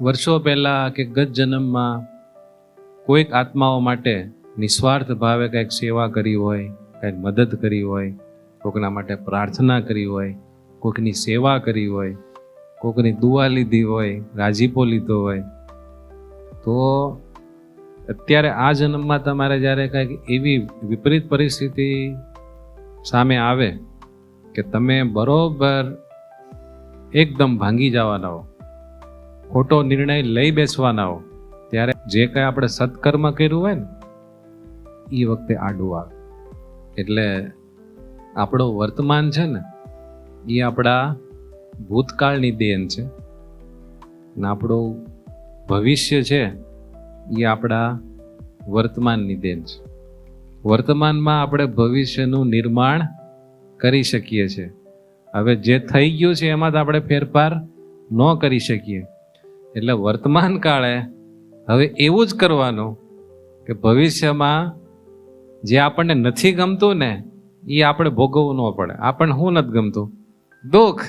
વર્ષો પહેલાં કે ગત જન્મમાં કોઈક આત્માઓ માટે નિસ્વાર્થ ભાવે કંઈક સેવા કરી હોય, કંઈક મદદ કરી હોય, કોઈકના માટે પ્રાર્થના કરી હોય, કોઈકની સેવા કરી હોય, કોઈકની દુઆ લીધી હોય, રાજીપો લીધો હોય, તો અત્યારે આ જન્મમાં તમારે જ્યારે કંઈક એવી વિપરીત પરિસ્થિતિ સામે આવે કે તમે બરોબર એકદમ ભાંગી જવાના હો, ખોટો નિર્ણય લઈ બેસવાના હો, ત્યારે જે કંઈ આપણે સત્કર્મ કર્યું હોય ને એ વખતે આડું આવે. એટલે આપણો વર્તમાન છે ને એ આપણા ભૂતકાળની દેન છે ને આપણું ભવિષ્ય છે એ આપણા વર્તમાનની દેન છે. વર્તમાનમાં આપણે ભવિષ્યનું નિર્માણ કરી શકીએ છીએ. હવે જે થઈ ગયું છે એમાં તો આપણે ફેરફાર ન કરી શકીએ. એટલે વર્તમાન કાળે હવે એવું જ કરવાનું કે ભવિષ્યમાં જે આપણને નથી ગમતું ને એ આપણે ભોગવવું ન પડે. આપણને શું નથી ગમતું? દુઃખ.